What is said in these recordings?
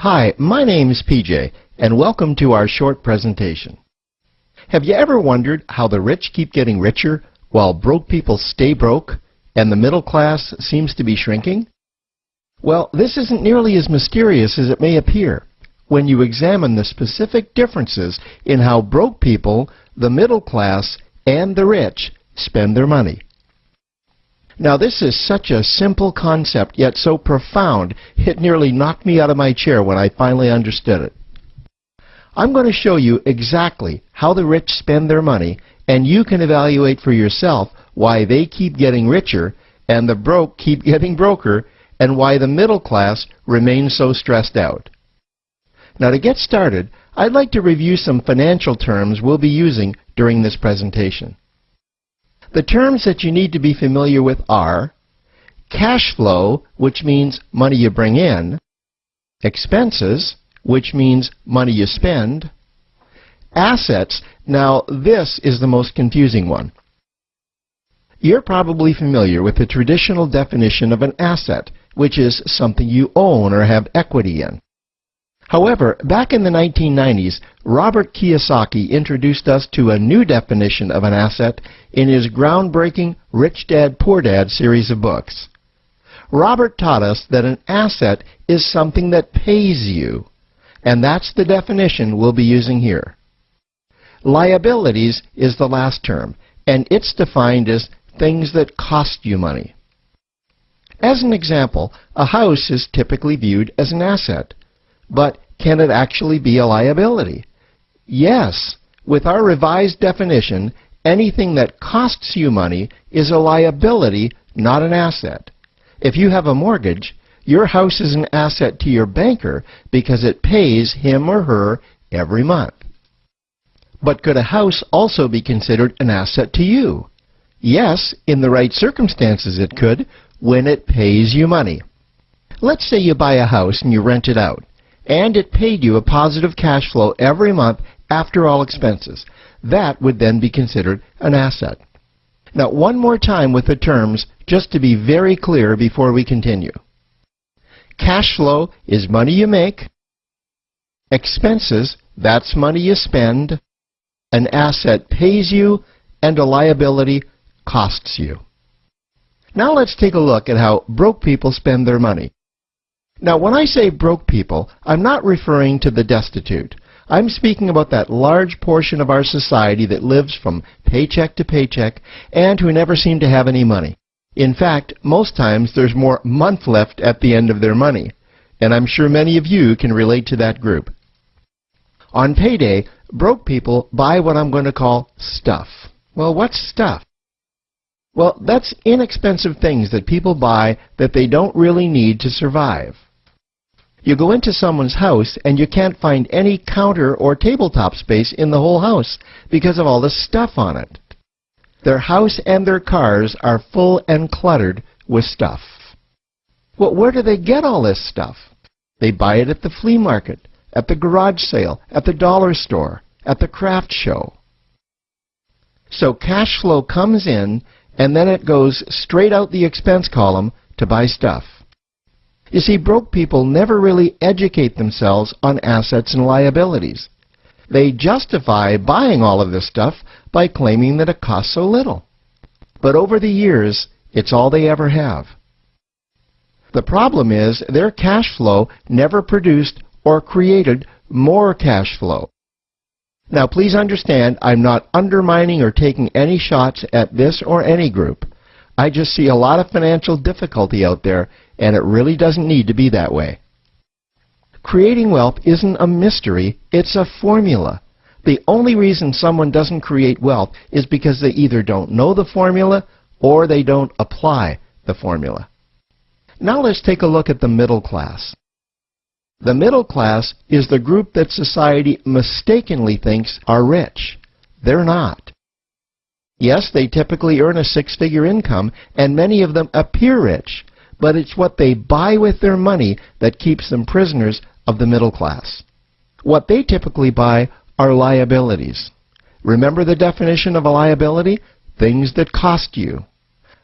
Hi, my name is PJ, and welcome to our short presentation. Have you ever wondered how the rich keep getting richer while broke people stay broke and the middle class seems to be shrinking? Well, this isn't nearly as mysterious as it may appear when you examine the specific differences in how broke people, the middle class, and the rich spend their money. Now, this is such a simple concept, yet so profound, it nearly knocked me out of my chair when I finally understood it. I'm going to show you exactly how the rich spend their money, and you can evaluate for yourself why they keep getting richer and the broke keep getting broker, and why the middle class remains so stressed out. Now, to get started, I'd like to review some financial terms we'll be using during this presentation. The terms that you need to be familiar with are cash flow, which means money you bring in, expenses, which means money you spend, assets. Now, this is the most confusing one. You're probably familiar with the traditional definition of an asset, which is something you own or have equity in. However, back in the 1990s, Robert Kiyosaki introduced us to a new definition of an asset in his groundbreaking Rich Dad, Poor Dad series of books. Robert taught us that an asset is something that pays you, and that's the definition we'll be using here. Liabilities is the last term, and it's defined as things that cost you money. As an example, a house is typically viewed as an asset. But can it actually be a liability? Yes. With our revised definition, anything that costs you money is a liability, not an asset. If you have a mortgage, your house is an asset to your banker because it pays him or her every month. But could a house also be considered an asset to you? Yes, in the right circumstances it could, when it pays you money. Let's say you buy a house and you rent it out, and it paid you a positive cash flow every month after all expenses. That would then be considered an asset. Now, one more time with the terms, just to be very clear before we continue. Cash flow is money you make. Expenses, that's money you spend. An asset pays you, and a liability costs you. Now let's take a look at how broke people spend their money. Now, when I say broke people, I'm not referring to the destitute. I'm speaking about that large portion of our society that lives from paycheck to paycheck and who never seem to have any money. In fact, most times there's more month left at the end of their money, and I'm sure many of you can relate to that group. On payday, broke people buy what I'm going to call stuff. Well, what's stuff? Well, that's inexpensive things that people buy that they don't really need to survive. You go into someone's house and you can't find any counter or tabletop space in the whole house because of all the stuff on it. Their house and their cars are full and cluttered with stuff. Well, where do they get all this stuff? They buy it at the flea market, at the garage sale, at the dollar store, at the craft show. So cash flow comes in, and then it goes straight out the expense column to buy stuff. You see, broke people never really educate themselves on assets and liabilities. They justify buying all of this stuff by claiming that it costs so little. But over the years, it's all they ever have. The problem is their cash flow never produced or created more cash flow. Now, please understand, I'm not undermining or taking any shots at this or any group. I just see a lot of financial difficulty out there, and it really doesn't need to be that way. Creating wealth isn't a mystery, it's a formula. The only reason someone doesn't create wealth is because they either don't know the formula or they don't apply the formula. Now let's take a look at the middle class. The middle class is the group that society mistakenly thinks are rich. They're not. Yes, they typically earn a six-figure income, and many of them appear rich, but it's what they buy with their money that keeps them prisoners of the middle class. What they typically buy are liabilities. Remember the definition of a liability? Things that cost you.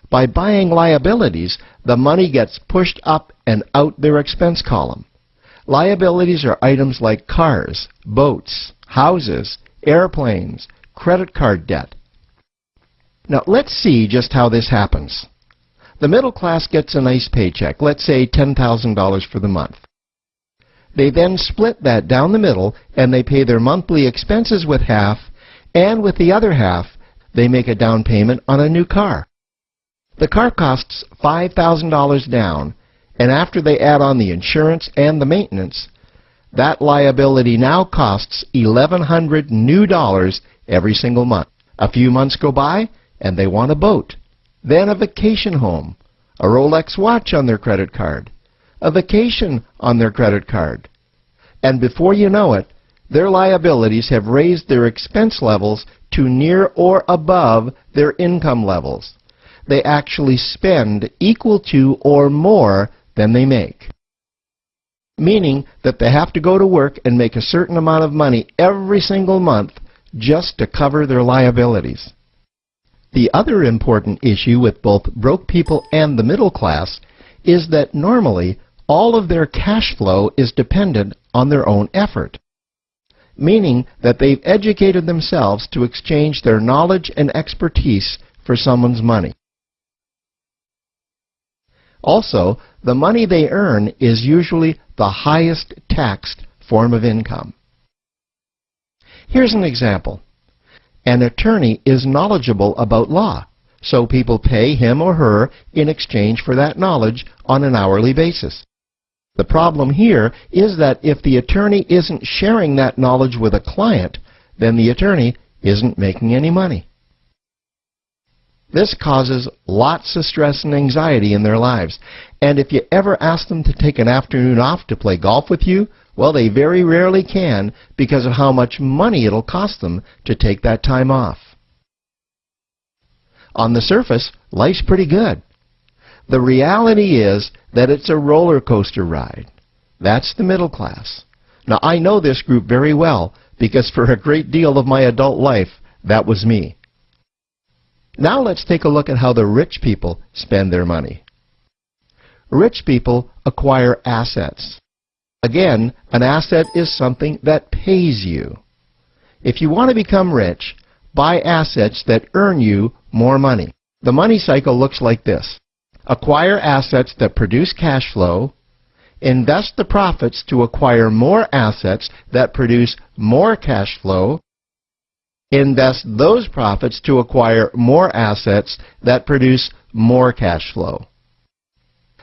By buying liabilities, the money gets pushed up and out their expense column. Liabilities are items like cars, boats, houses, airplanes, credit card debt. Now let's see just how this happens. The middle class gets a nice paycheck, let's say $10,000 for the month. They then split that down the middle and they pay their monthly expenses with half, and with the other half, they make a down payment on a new car. The car costs $5,000 down, and after they add on the insurance and the maintenance, that liability now costs $1,100 new dollars every single month. A few months go by, and they want a boat, then a vacation home, a Rolex watch on their credit card, a vacation on their credit card. And before you know it, their liabilities have raised their expense levels to near or above their income levels. They actually spend equal to or more than they make. Meaning that they have to go to work and make a certain amount of money every single month just to cover their liabilities. The other important issue with both broke people and the middle class is that normally all of their cash flow is dependent on their own effort. Meaning that they've educated themselves to exchange their knowledge and expertise for someone's money. Also, the money they earn is usually the highest taxed form of income. Here's an example. An attorney is knowledgeable about law, so people pay him or her in exchange for that knowledge on an hourly basis. The problem here is that if the attorney isn't sharing that knowledge with a client, then the attorney isn't making any money. This causes lots of stress and anxiety in their lives. And if you ever ask them to take an afternoon off to play golf with you, well, they very rarely can because of how much money it'll cost them to take that time off. On the surface, life's pretty good. The reality is that it's a roller coaster ride. That's the middle class. Now, I know this group very well because for a great deal of my adult life, that was me. Now let's take a look at how the rich people spend their money. Rich people acquire assets. Again, an asset is something that pays you. If you want to become rich, buy assets that earn you more money. The money cycle looks like this. Acquire assets that produce cash flow, invest the profits to acquire more assets that produce more cash flow, invest those profits to acquire more assets that produce more cash flow.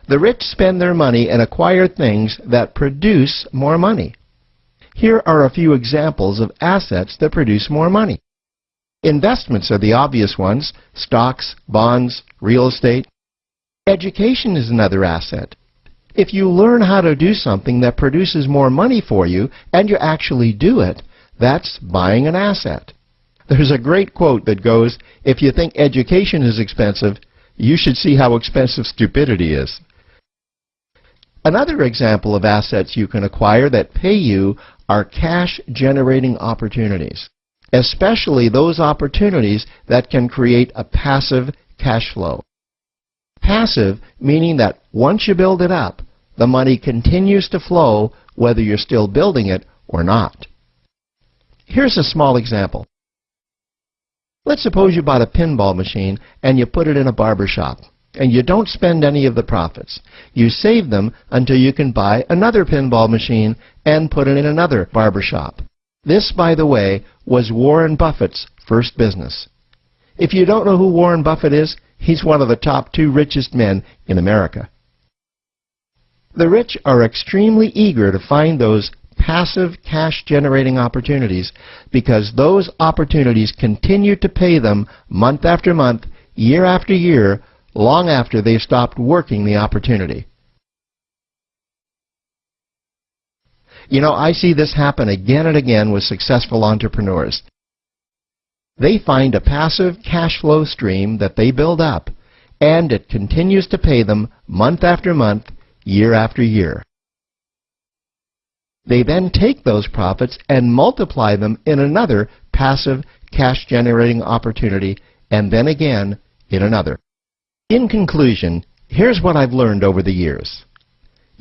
The rich spend their money and acquire things that produce more money. Here are a few examples of assets that produce more money. Investments are the obvious ones: stocks, bonds, real estate. Education is another asset. If you learn how to do something that produces more money for you and you actually do it, that's buying an asset. There's a great quote that goes, "If you think education is expensive, you should see how expensive stupidity is." Another example of assets you can acquire that pay you are cash-generating opportunities, especially those opportunities that can create a passive cash flow. Passive meaning that once you build it up, the money continues to flow whether you're still building it or not. Here's a small example. Let's suppose you bought a pinball machine and you put it in a barber shop, and you don't spend any of the profits. You save them until you can buy another pinball machine and put it in another barber shop. This, by the way, was Warren Buffett's first business. If you don't know who Warren Buffett is, he's one of the top 2 richest men in America. The rich are extremely eager to find those passive cash-generating opportunities because those opportunities continue to pay them month after month, year after year, long after they've stopped working the opportunity. You know, I see this happen again and again with successful entrepreneurs. They find a passive cash flow stream that they build up, and it continues to pay them month after month, year after year. They then take those profits and multiply them in another passive cash-generating opportunity, and then again in another. In conclusion, here's what I've learned over the years.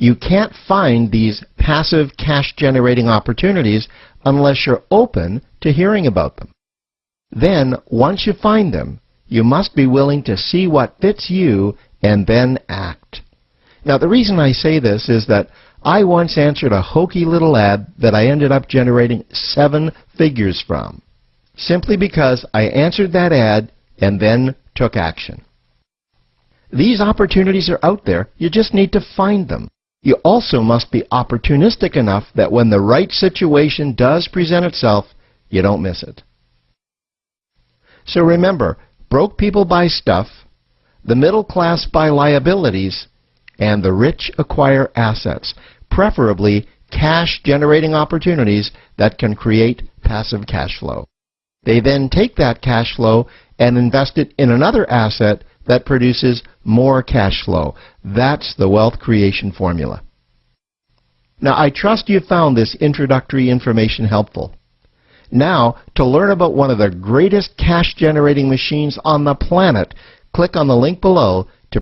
You can't find these passive cash-generating opportunities unless you're open to hearing about them. Then, once you find them, you must be willing to see what fits you and then act. Now, the reason I say this is that I once answered a hokey little ad that I ended up generating 7 figures from, simply because I answered that ad and then took action. These opportunities are out there. You just need to find them. You also must be opportunistic enough that when the right situation does present itself, you don't miss it. So remember, broke people buy stuff, the middle class buy liabilities, and the rich acquire assets, preferably cash-generating opportunities that can create passive cash flow. They then take that cash flow and invest it in another asset that produces more cash flow. That's the wealth creation formula. Now, I trust you found this introductory information helpful. Now, to learn about one of the greatest cash-generating machines on the planet, click on the link below